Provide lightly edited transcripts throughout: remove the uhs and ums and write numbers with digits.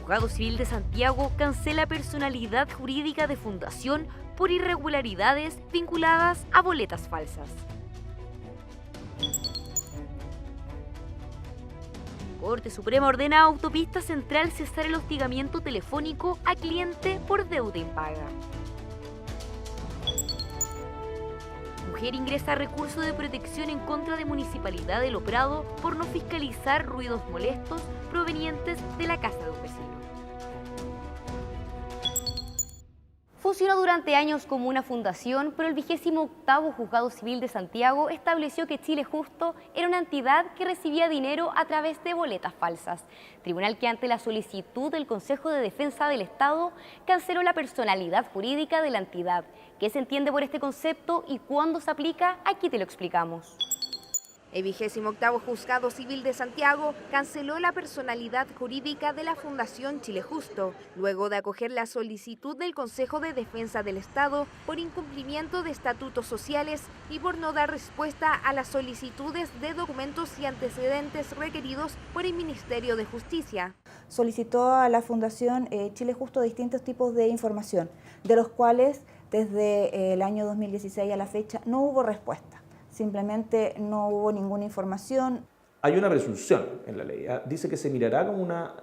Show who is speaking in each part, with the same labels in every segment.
Speaker 1: Juzgado Civil de Santiago cancela personalidad jurídica de fundación por irregularidades vinculadas a boletas falsas. Corte Suprema ordena a Autopista Central cesar el hostigamiento telefónico a cliente por deuda impaga. Mujer ingresa recurso de protección en contra de Municipalidad de Loprado por no fiscalizar ruidos molestos provenientes de la casa de un vecino. Funcionó durante años como una fundación, pero el 28º Juzgado Civil de Santiago estableció que Chile Justo era una entidad que recibía dinero a través de boletas falsas. Tribunal que ante la solicitud del Consejo de Defensa del Estado canceló la personalidad jurídica de la entidad. ¿Qué se entiende por este concepto y cuándo se aplica? Aquí te lo explicamos.
Speaker 2: El 28º Juzgado Civil de Santiago canceló la personalidad jurídica de la Fundación Chile Justo, luego de acoger la solicitud del Consejo de Defensa del Estado por incumplimiento de estatutos sociales y por no dar respuesta a las solicitudes de documentos y antecedentes requeridos por el Ministerio de Justicia.
Speaker 3: Solicitó a la Fundación Chile Justo distintos tipos de información, de los cuales desde el año 2016 a la fecha no hubo respuesta. Simplemente no hubo ninguna información.
Speaker 4: Hay una presunción en la ley. Dice que se mirará como una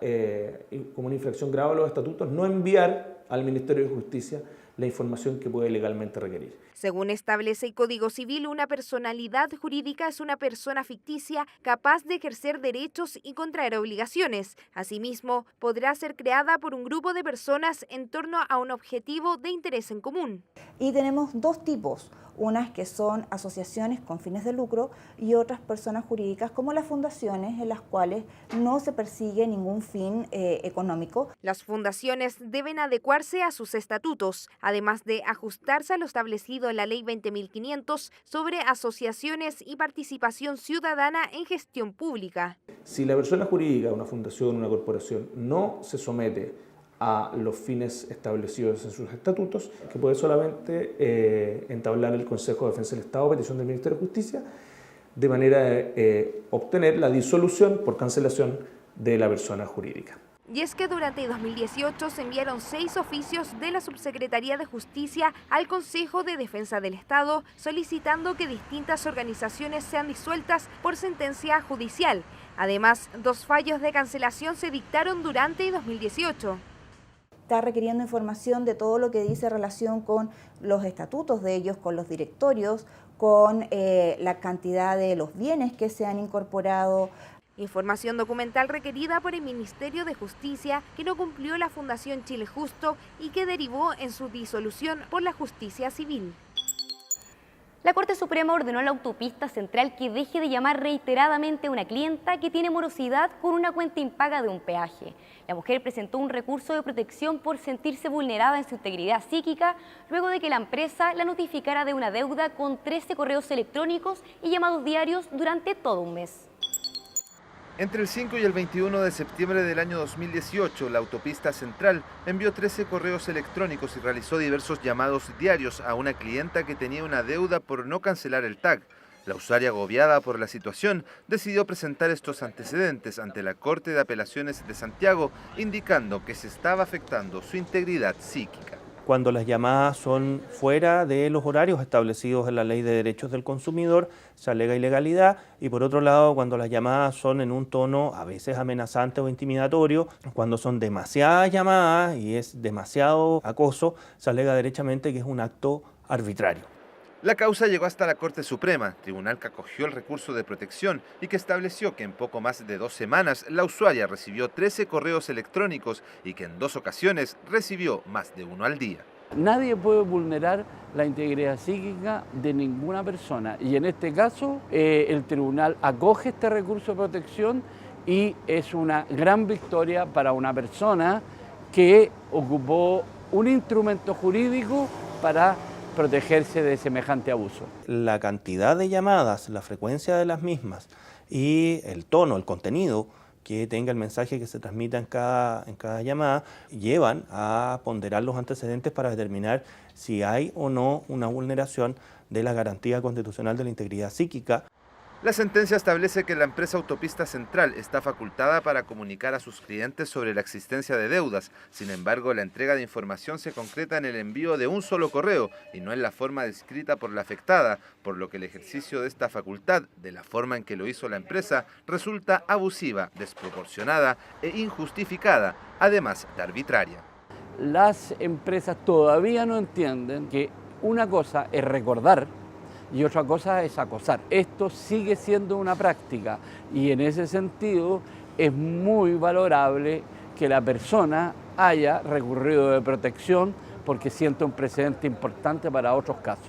Speaker 4: infracción grave a los estatutos no enviar al Ministerio de Justicia la información que puede legalmente requerir.
Speaker 2: Según establece el Código Civil, una personalidad jurídica es una persona ficticia capaz de ejercer derechos y contraer obligaciones. Asimismo, podrá ser creada por un grupo de personas en torno a un objetivo de interés en común.
Speaker 3: Y tenemos dos tipos, unas que son asociaciones con fines de lucro y otras personas jurídicas como las fundaciones en las cuales no se persigue ningún fin económico.
Speaker 2: Las fundaciones deben adecuarse a sus estatutos, además de ajustarse a lo establecido en la Ley 20.500 sobre asociaciones y participación ciudadana en gestión pública.
Speaker 4: Si la persona jurídica, una fundación, una corporación, no se somete a los fines establecidos en sus estatutos, que puede solamente entablar el Consejo de Defensa del Estado a petición del Ministerio de Justicia, de manera de obtener la disolución por cancelación de la persona jurídica.
Speaker 2: Y es que durante 2018 se enviaron 6 oficios de la Subsecretaría de Justicia al Consejo de Defensa del Estado solicitando que distintas organizaciones sean disueltas por sentencia judicial. Además, 2 fallos de cancelación se dictaron durante 2018.
Speaker 3: Está requiriendo información de todo lo que dice relación con los estatutos de ellos, con los directorios, con la cantidad de los bienes que se han incorporado.
Speaker 2: Información documental requerida por el Ministerio de Justicia que no cumplió la Fundación Chile Justo y que derivó en su disolución por la justicia civil.
Speaker 1: La Corte Suprema ordenó a la Autopista Central que deje de llamar reiteradamente a una clienta que tiene morosidad con una cuenta impaga de un peaje. La mujer presentó un recurso de protección por sentirse vulnerada en su integridad psíquica luego de que la empresa la notificara de una deuda con 13 correos electrónicos y llamados diarios durante todo un mes.
Speaker 5: Entre el 5 y el 21 de septiembre del año 2018, la Autopista Central envió 13 correos electrónicos y realizó diversos llamados diarios a una clienta que tenía una deuda por no cancelar el tag. La usuaria, agobiada por la situación, decidió presentar estos antecedentes ante la Corte de Apelaciones de Santiago, indicando que se estaba afectando su integridad psíquica.
Speaker 6: Cuando las llamadas son fuera de los horarios establecidos en la Ley de Derechos del Consumidor, se alega ilegalidad, y por otro lado, cuando las llamadas son en un tono a veces amenazante o intimidatorio, cuando son demasiadas llamadas y es demasiado acoso, se alega derechamente que es un acto arbitrario.
Speaker 5: La causa llegó hasta la Corte Suprema, tribunal que acogió el recurso de protección y que estableció que en poco más de 2 semanas la usuaria recibió 13 correos electrónicos y que en 2 ocasiones recibió más de 1 al día.
Speaker 7: Nadie puede vulnerar la integridad psíquica de ninguna persona y en este caso el tribunal acoge este recurso de protección y es una gran victoria para una persona que ocupó un instrumento jurídico para protegerse de semejante abuso.
Speaker 6: La cantidad de llamadas, la frecuencia de las mismas y el tono, el contenido que tenga el mensaje que se transmita en cada llamada, llevan a ponderar los antecedentes para determinar si hay o no una vulneración de la garantía constitucional de la integridad psíquica.
Speaker 5: La sentencia establece que la empresa Autopista Central está facultada para comunicar a sus clientes sobre la existencia de deudas. Sin embargo, la entrega de información se concreta en el envío de un solo correo y no en la forma descrita por la afectada, por lo que el ejercicio de esta facultad, de la forma en que lo hizo la empresa, resulta abusiva, desproporcionada e injustificada, además de arbitraria.
Speaker 7: Las empresas todavía no entienden que una cosa es recordar y otra cosa es acosar. Esto sigue siendo una práctica y en ese sentido es muy valorable que la persona haya recurrido de protección porque siente un precedente importante para otros casos.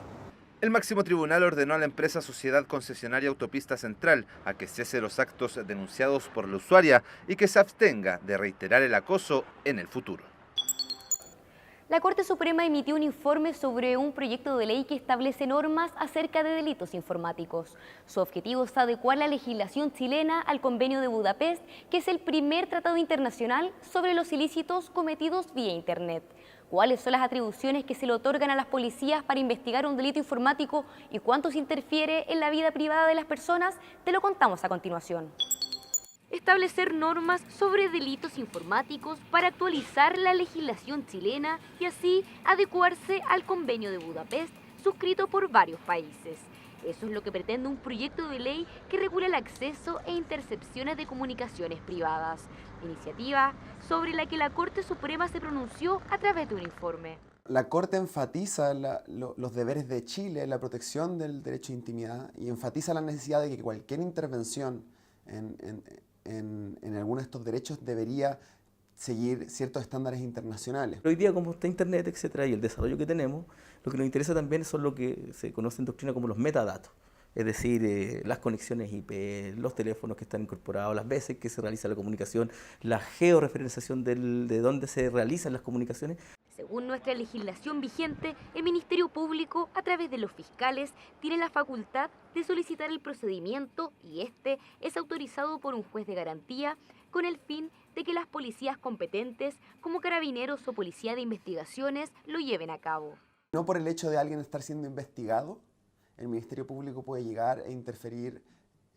Speaker 5: El máximo tribunal ordenó a la empresa Sociedad Concesionaria Autopista Central a que cese los actos denunciados por la usuaria y que se abstenga de reiterar el acoso en el futuro.
Speaker 1: La Corte Suprema emitió un informe sobre un proyecto de ley que establece normas acerca de delitos informáticos. Su objetivo es adecuar la legislación chilena al Convenio de Budapest, que es el primer tratado internacional sobre los ilícitos cometidos vía Internet. ¿Cuáles son las atribuciones que se le otorgan a las policías para investigar un delito informático y cuánto se interfiere en la vida privada de las personas? Te lo contamos a continuación. Establecer normas sobre delitos informáticos para actualizar la legislación chilena y así adecuarse al Convenio de Budapest suscrito por varios países. Eso es lo que pretende un proyecto de ley que regula el acceso e intercepciones de comunicaciones privadas, iniciativa sobre la que la Corte Suprema se pronunció a través de un informe.
Speaker 8: La Corte enfatiza los deberes de Chile en la protección del derecho de intimidad y enfatiza la necesidad de que cualquier intervención en alguno de estos derechos debería seguir ciertos estándares internacionales.
Speaker 9: Hoy día, como está Internet, etcétera, y el desarrollo que tenemos, lo que nos interesa también son lo que se conoce en doctrina como los metadatos, es decir, las conexiones IP, los teléfonos que están incorporados, las veces que se realiza la comunicación, la georreferenciación de dónde se realizan las comunicaciones.
Speaker 1: Según nuestra legislación vigente, el Ministerio Público, a través de los fiscales, tiene la facultad de solicitar el procedimiento y este es autorizado por un juez de garantía con el fin de que las policías competentes, como carabineros o policía de investigaciones, lo lleven a cabo.
Speaker 8: No por el hecho de alguien estar siendo investigado, el Ministerio Público puede llegar e interferir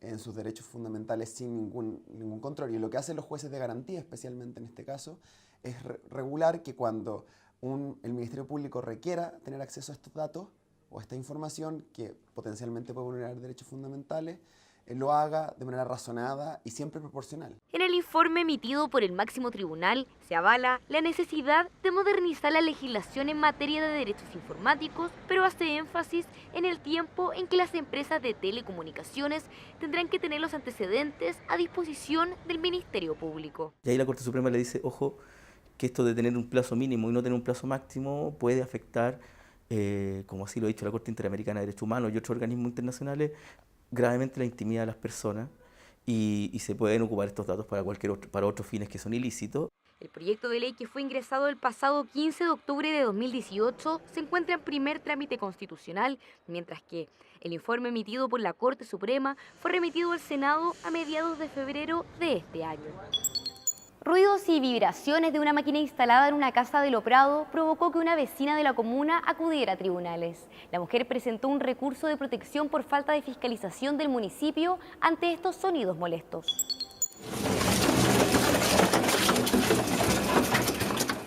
Speaker 8: en sus derechos fundamentales sin ningún control. Y lo que hacen los jueces de garantía, especialmente en este caso, es regular que cuando el Ministerio Público requiera tener acceso a estos datos o a esta información que potencialmente puede vulnerar derechos fundamentales, lo haga de manera razonada y siempre proporcional.
Speaker 1: En el informe emitido por el máximo tribunal se avala la necesidad de modernizar la legislación en materia de derechos informáticos, pero hace énfasis en el tiempo en que las empresas de telecomunicaciones tendrán que tener los antecedentes a disposición del Ministerio Público.
Speaker 9: Y ahí la Corte Suprema le dice, ojo, que esto de tener un plazo mínimo y no tener un plazo máximo puede afectar, como así lo ha dicho la Corte Interamericana de Derechos Humanos y otros organismos internacionales, gravemente la intimidad de las personas y se pueden ocupar estos datos para otros fines que son ilícitos.
Speaker 1: El proyecto de ley que fue ingresado el pasado 15 de octubre de 2018 se encuentra en primer trámite constitucional, mientras que el informe emitido por la Corte Suprema fue remitido al Senado a mediados de febrero de este año. Ruidos y vibraciones de una máquina instalada en una casa de Lo Prado provocó que una vecina de la comuna acudiera a tribunales. La mujer presentó un recurso de protección por falta de fiscalización del municipio ante estos sonidos molestos.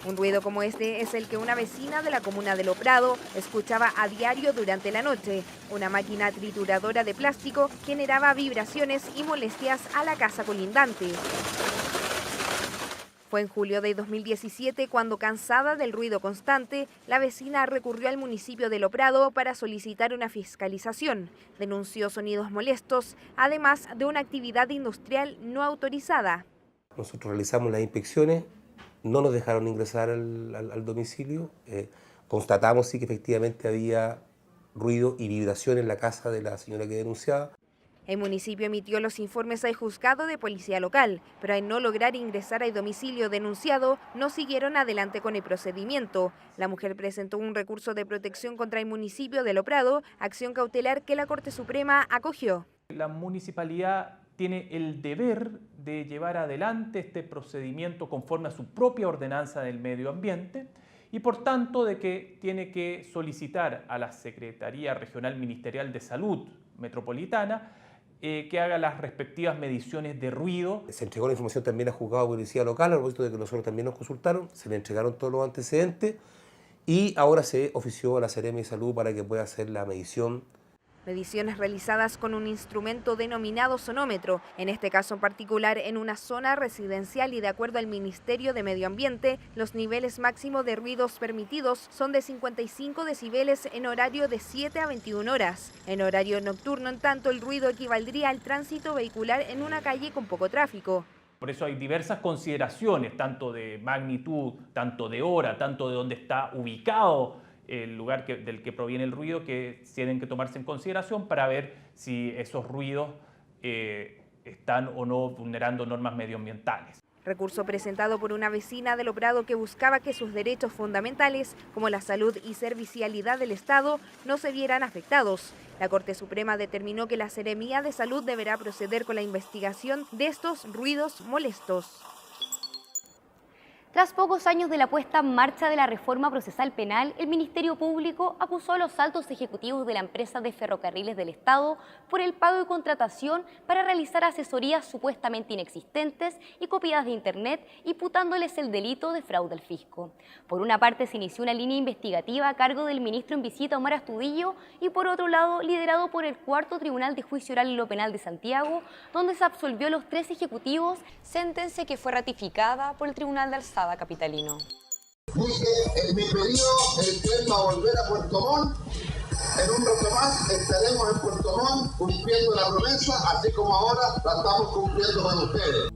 Speaker 2: Un ruido como este es el que una vecina de la comuna de Lo Prado escuchaba a diario durante la noche. Una máquina trituradora de plástico generaba vibraciones y molestias a la casa colindante. Fue en julio de 2017 cuando, cansada del ruido constante, la vecina recurrió al municipio de Lo Prado para solicitar una fiscalización. Denunció sonidos molestos, además de una actividad industrial no autorizada.
Speaker 10: Nosotros realizamos las inspecciones, no nos dejaron ingresar al domicilio, constatamos sí que efectivamente había ruido y vibración en la casa de la señora que denunciaba.
Speaker 2: El municipio emitió los informes al juzgado de policía local, pero al no lograr ingresar al domicilio denunciado, no siguieron adelante con el procedimiento. La mujer presentó un recurso de protección contra el municipio de Lo Prado, acción cautelar que la Corte Suprema acogió.
Speaker 11: La municipalidad tiene el deber de llevar adelante este procedimiento conforme a su propia ordenanza del medio ambiente y por tanto de que tiene que solicitar a la Secretaría Regional Ministerial de Salud Metropolitana que haga las respectivas mediciones de ruido.
Speaker 10: Se entregó la información también a juzgado de policía local, a propósito de que nosotros también nos consultaron, se le entregaron todos los antecedentes y ahora se ofició a la Seremi de Salud para que pueda hacer la medición.
Speaker 2: Mediciones realizadas con un instrumento denominado sonómetro, en este caso en particular en una zona residencial, y de acuerdo al Ministerio de Medio Ambiente, los niveles máximos de ruidos permitidos son de 55 decibeles en horario de 7 a 21 horas. En horario nocturno, en tanto, el ruido equivaldría al tránsito vehicular en una calle con poco tráfico.
Speaker 11: Por eso hay diversas consideraciones, tanto de magnitud, tanto de hora, tanto de dónde está ubicado el lugar del que proviene el ruido, que tienen que tomarse en consideración para ver si esos ruidos están o no vulnerando normas medioambientales.
Speaker 2: Recurso presentado por una vecina de Loprado que buscaba que sus derechos fundamentales, como la salud y servicialidad del Estado, no se vieran afectados. La Corte Suprema determinó que la Seremía de Salud deberá proceder con la investigación de estos ruidos molestos.
Speaker 1: Tras pocos años de la puesta en marcha de la reforma procesal penal, el Ministerio Público acusó a los altos ejecutivos de la empresa de Ferrocarriles del Estado por el pago y contratación para realizar asesorías supuestamente inexistentes y copiadas de Internet, imputándoles el delito de fraude al fisco. Por una parte, se inició una línea investigativa a cargo del ministro en visita Omar Astudillo y por otro lado, liderado por el Cuarto Tribunal de Juicio Oral en lo Penal de Santiago, donde se absolvió a los 3 ejecutivos, sentencia que fue ratificada por el Tribunal de Alzada capitalino.
Speaker 12: Dije en mi pedido el tren va a volver a Puerto Montt. En un rato más estaremos en Puerto Montt cumpliendo la promesa, así como ahora la estamos cumpliendo con ustedes.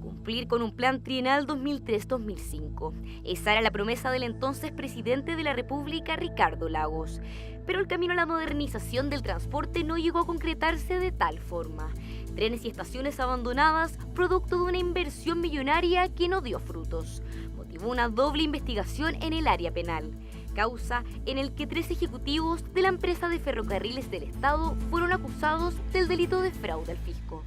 Speaker 1: Cumplir con un plan trienal 2003-2005. Esa era la promesa del entonces presidente de la República, Ricardo Lagos. Pero el camino a la modernización del transporte no llegó a concretarse de tal forma. Trenes y estaciones abandonadas, producto de una inversión millonaria que no dio frutos. Motivó una doble investigación en el área penal, causa en el que 3 ejecutivos de la empresa de Ferrocarriles del Estado fueron acusados del delito de fraude al fisco.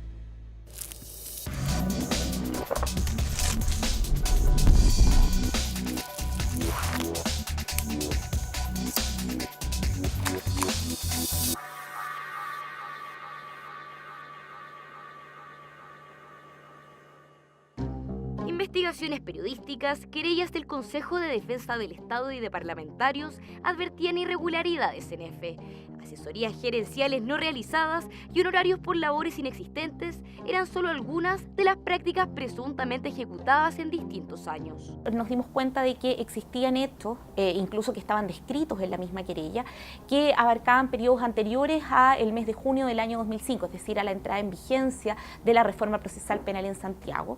Speaker 1: Investigaciones periodísticas, querellas del Consejo de Defensa del Estado y de parlamentarios advertían irregularidades en EFE. Asesorías gerenciales no realizadas y honorarios por labores inexistentes eran solo algunas de las prácticas presuntamente ejecutadas en distintos años.
Speaker 13: Nos dimos cuenta de que existían hechos, incluso que estaban descritos en la misma querella, que abarcaban periodos anteriores al mes de junio del año 2005, es decir, a la entrada en vigencia de la reforma procesal penal en Santiago,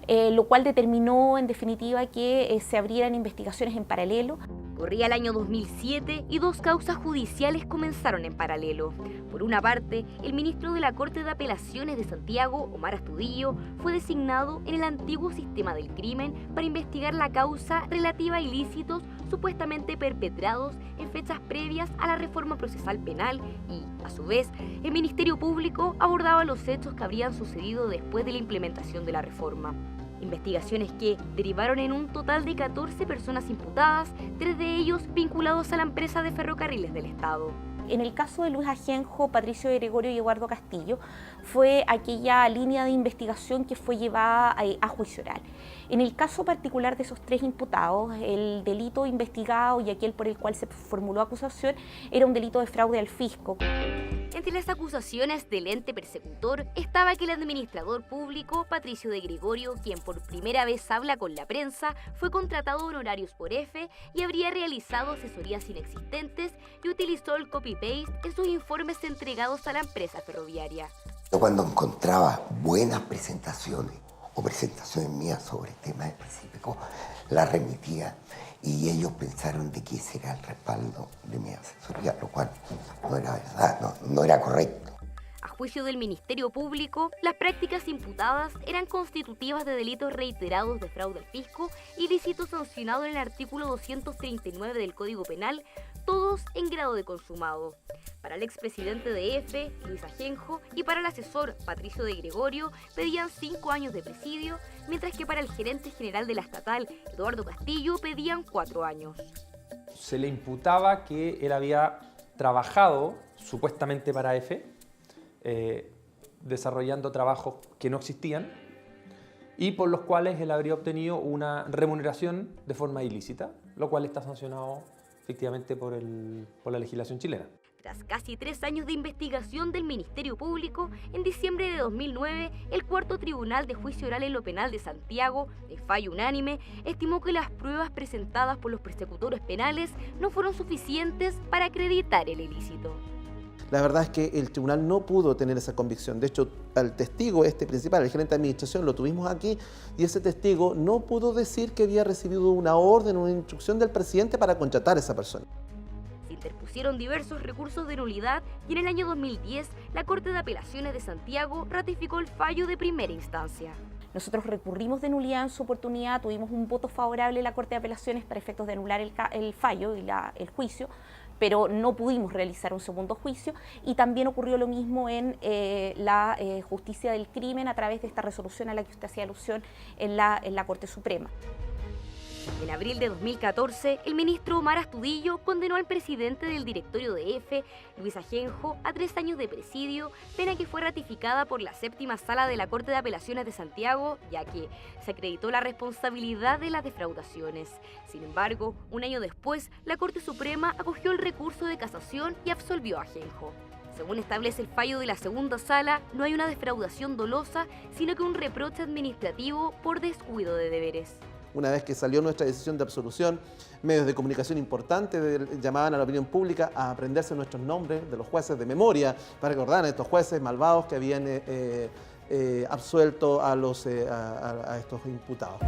Speaker 13: lo cual determinó en definitiva que se abrieran investigaciones en paralelo.
Speaker 1: Corría el año 2007 y 2 causas judiciales comenzaron en paralelo. Por una parte, el ministro de la Corte de Apelaciones de Santiago, Omar Astudillo, fue designado en el antiguo sistema del crimen para investigar la causa relativa a ilícitos supuestamente perpetrados en fechas previas a la reforma procesal penal y, a su vez, el Ministerio Público abordaba los hechos que habrían sucedido después de la implementación de la reforma. Investigaciones que derivaron en un total de 14 personas imputadas, 3 de ellos vinculados a la empresa de Ferrocarriles del Estado.
Speaker 13: En el caso de Luis Ajenjo, Patricio de Gregorio y Eduardo Castillo, fue aquella línea de investigación que fue llevada a juicio oral. En el caso particular de esos 3 imputados, el delito investigado y aquel por el cual se formuló acusación era un delito de fraude al fisco.
Speaker 1: Entre las acusaciones del ente persecutor estaba que el administrador público, Patricio de Gregorio, quien por primera vez habla con la prensa, fue contratado honorarios por EFE y habría realizado asesorías inexistentes y utilizó el copy-paste en sus informes entregados a la empresa ferroviaria.
Speaker 14: Yo cuando encontraba buenas presentaciones o presentaciones mías sobre temas específicos, las remitía y ellos pensaron de que ese era el respaldo de mi asesoría, lo cual no era verdad, no era correcto.
Speaker 1: A juicio del Ministerio Público, las prácticas imputadas eran constitutivas de delitos reiterados de fraude al fisco, ilícito sancionado en el artículo 239 del Código Penal, todos en grado de consumado. Para el expresidente de EFE, Luis Ajenjo, y para el asesor, Patricio de Gregorio, pedían 5 años de presidio, mientras que para el gerente general de la estatal, Eduardo Castillo, pedían 4 años.
Speaker 15: Se le imputaba que él había trabajado, supuestamente para EFE, desarrollando trabajos que no existían y por los cuales él habría obtenido una remuneración de forma ilícita, lo cual está sancionado efectivamente por la legislación chilena.
Speaker 1: Tras casi 3 años de investigación del Ministerio Público, en diciembre de 2009, el Cuarto Tribunal de Juicio Oral en lo Penal de Santiago, de fallo unánime, estimó que las pruebas presentadas por los persecutores penales no fueron suficientes para acreditar el ilícito.
Speaker 16: La verdad es que el tribunal no pudo tener esa convicción. De hecho, al testigo principal, el gerente de administración, lo tuvimos aquí y ese testigo no pudo decir que había recibido una orden o una instrucción del presidente para contratar a esa persona.
Speaker 1: Se interpusieron diversos recursos de nulidad y en el año 2010 la Corte de Apelaciones de Santiago ratificó el fallo de primera instancia.
Speaker 13: Nosotros recurrimos de nulidad en su oportunidad, tuvimos un voto favorable en la Corte de Apelaciones para efectos de anular el fallo y el juicio, pero no pudimos realizar un segundo juicio y también ocurrió lo mismo en la justicia del crimen a través de esta resolución a la que usted hacía alusión en la Corte Suprema.
Speaker 1: En abril de 2014, el ministro Omar Astudillo condenó al presidente del directorio de EFE, Luis Ajenjo, a 3 años de presidio, pena que fue ratificada por la 7ª Sala de la Corte de Apelaciones de Santiago, ya que se acreditó la responsabilidad de las defraudaciones. Sin embargo, un año después, la Corte Suprema acogió el recurso de casación y absolvió a Ajenjo. Según establece el fallo de la 2ª Sala, no hay una defraudación dolosa, sino que un reproche administrativo por descuido de deberes.
Speaker 16: Una vez que salió nuestra decisión de absolución, medios de comunicación importantes llamaban a la opinión pública a aprenderse nuestros nombres de los jueces de memoria para recordar a estos jueces malvados que habían absuelto a estos imputados.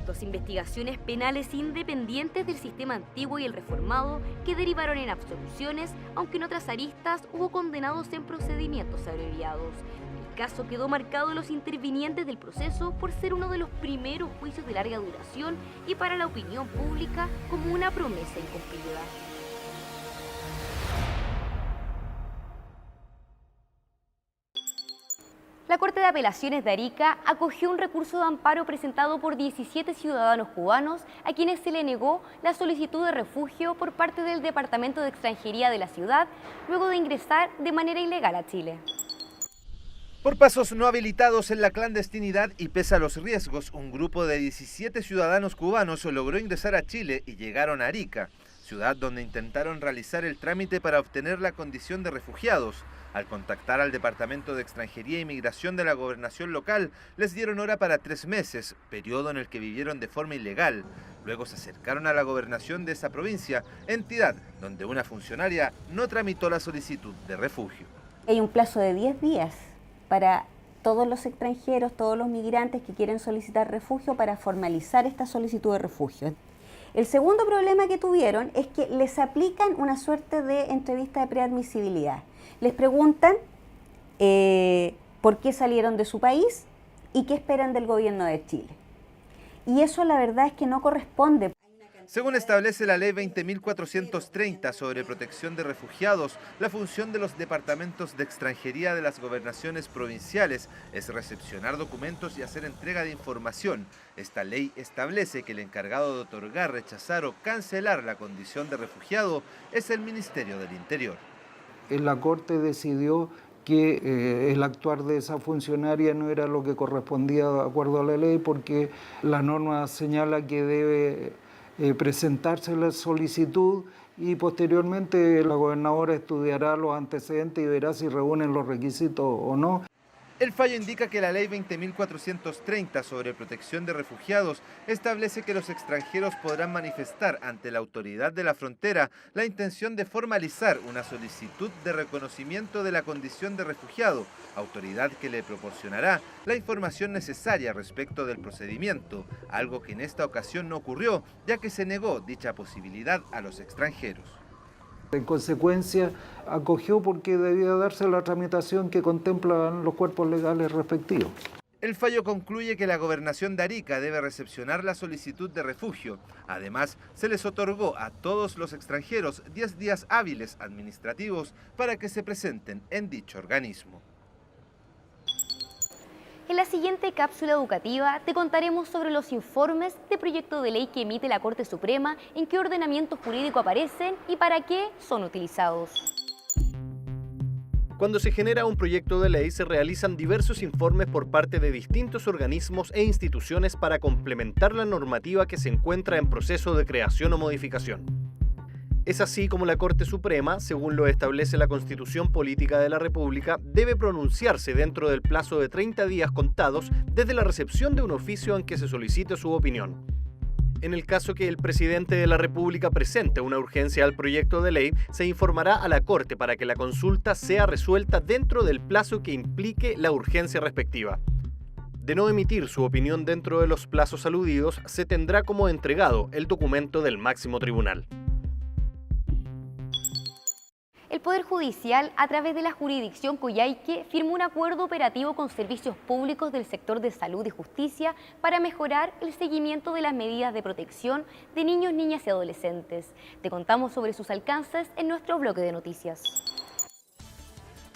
Speaker 1: 2 investigaciones penales independientes del sistema antiguo y el reformado que derivaron en absoluciones, aunque en otras aristas hubo condenados en procedimientos abreviados. El caso quedó marcado en los intervinientes del proceso por ser uno de los primeros juicios de larga duración y para la opinión pública como una promesa incumplida. La Corte de Apelaciones de Arica acogió un recurso de amparo presentado por 17 ciudadanos cubanos a quienes se le negó la solicitud de refugio por parte del Departamento de Extranjería de la ciudad luego de ingresar de manera ilegal a Chile.
Speaker 5: Por pasos no habilitados en la clandestinidad y pese a los riesgos, un grupo de 17 ciudadanos cubanos logró ingresar a Chile y llegaron a Arica, ciudad donde intentaron realizar el trámite para obtener la condición de refugiados. Al contactar al Departamento de Extranjería e Inmigración de la Gobernación local, les dieron hora para 3 meses, periodo en el que vivieron de forma ilegal. Luego se acercaron a la gobernación de esa provincia, entidad donde una funcionaria no tramitó la solicitud de refugio.
Speaker 17: Hay un plazo de 10 días para todos los extranjeros, todos los migrantes que quieren solicitar refugio para formalizar esta solicitud de refugio. El segundo problema que tuvieron es que les aplican una suerte de entrevista de preadmisibilidad. Les preguntan por qué salieron de su país y qué esperan del gobierno de Chile. Y eso la verdad es que no corresponde.
Speaker 5: Según establece la Ley 20.430 sobre protección de refugiados, la función de los departamentos de extranjería de las gobernaciones provinciales es recepcionar documentos y hacer entrega de información. Esta ley establece que el encargado de otorgar, rechazar o cancelar la condición de refugiado es el Ministerio del Interior.
Speaker 18: La Corte decidió que el actuar de esa funcionaria no era lo que correspondía de acuerdo a la ley porque la norma señala que debe presentarse la solicitud y posteriormente la gobernadora estudiará los antecedentes y verá si reúnen los requisitos o no.
Speaker 5: El fallo indica que la Ley 20.430 sobre protección de refugiados establece que los extranjeros podrán manifestar ante la autoridad de la frontera la intención de formalizar una solicitud de reconocimiento de la condición de refugiado, autoridad que le proporcionará la información necesaria respecto del procedimiento, algo que en esta ocasión no ocurrió, ya que se negó dicha posibilidad a los extranjeros.
Speaker 18: En consecuencia, acogió porque debía darse la tramitación que contemplan los cuerpos legales respectivos.
Speaker 5: El fallo concluye que la Gobernación de Arica debe recepcionar la solicitud de refugio. Además, se les otorgó a todos los extranjeros 10 días hábiles administrativos para que se presenten en dicho organismo.
Speaker 1: En la siguiente cápsula educativa te contaremos sobre los informes de proyecto de ley que emite la Corte Suprema, en qué ordenamiento jurídico aparecen y para qué son utilizados.
Speaker 19: Cuando se genera un proyecto de ley, se realizan diversos informes por parte de distintos organismos e instituciones para complementar la normativa que se encuentra en proceso de creación o modificación. Es así como la Corte Suprema, según lo establece la Constitución Política de la República, debe pronunciarse dentro del plazo de 30 días contados desde la recepción de un oficio en que se solicite su opinión. En el caso que el presidente de la República presente una urgencia al proyecto de ley, se informará a la Corte para que la consulta sea resuelta dentro del plazo que implique la urgencia respectiva. De no emitir su opinión dentro de los plazos aludidos, se tendrá como entregado el documento del máximo tribunal.
Speaker 1: El Poder Judicial, a través de la jurisdicción Coyhaique, firmó un acuerdo operativo con servicios públicos del sector de salud y justicia para mejorar el seguimiento de las medidas de protección de niños, niñas y adolescentes. Te contamos sobre sus alcances en nuestro bloque de noticias.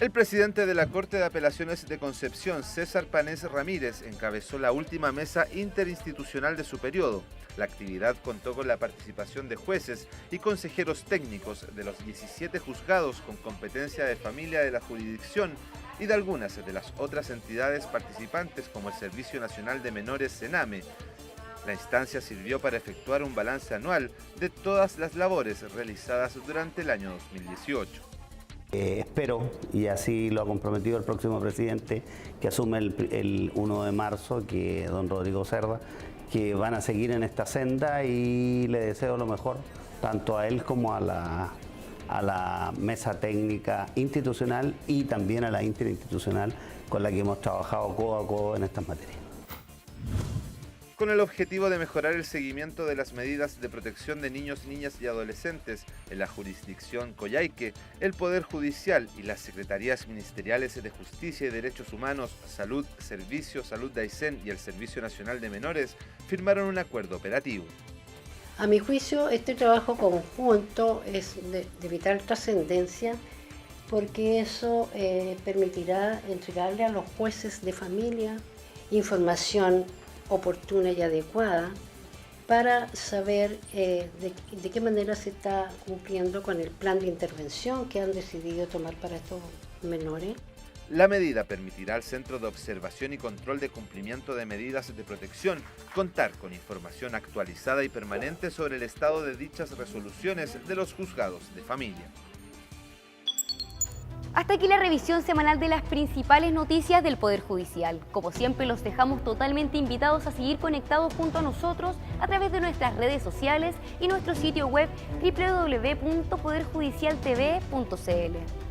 Speaker 5: El presidente de la Corte de Apelaciones de Concepción, César Panés Ramírez, encabezó la última mesa interinstitucional de su periodo. La actividad contó con la participación de jueces y consejeros técnicos de los 17 juzgados con competencia de familia de la jurisdicción y de algunas de las otras entidades participantes como el Servicio Nacional de Menores Sename. La instancia sirvió para efectuar un balance anual de todas las labores realizadas durante el año 2018.
Speaker 20: Espero, y así lo ha comprometido el próximo presidente que asume el 1 de marzo, que es don Rodrigo Cerda, que van a seguir en esta senda, y le deseo lo mejor tanto a él como a la mesa técnica institucional y también a la interinstitucional con la que hemos trabajado codo a codo en estas materias.
Speaker 5: Con el objetivo de mejorar el seguimiento de las medidas de protección de niños, niñas y adolescentes en la jurisdicción Coyhaique, el Poder Judicial y las Secretarías Ministeriales de Justicia y Derechos Humanos, Salud, Servicio, Salud de Aysén y el Servicio Nacional de Menores firmaron un acuerdo operativo.
Speaker 21: A mi juicio, este trabajo conjunto es de vital trascendencia porque eso permitirá entregarle a los jueces de familia información oportuna y adecuada para saber de qué manera se está cumpliendo con el plan de intervención que han decidido tomar para estos menores.
Speaker 5: La medida permitirá al Centro de Observación y Control de Cumplimiento de Medidas de Protección contar con información actualizada y permanente sobre el estado de dichas resoluciones de los juzgados de familia.
Speaker 1: Hasta aquí la revisión semanal de las principales noticias del Poder Judicial. Como siempre, los dejamos totalmente invitados a seguir conectados junto a nosotros a través de nuestras redes sociales y nuestro sitio web www.poderjudicialtv.cl.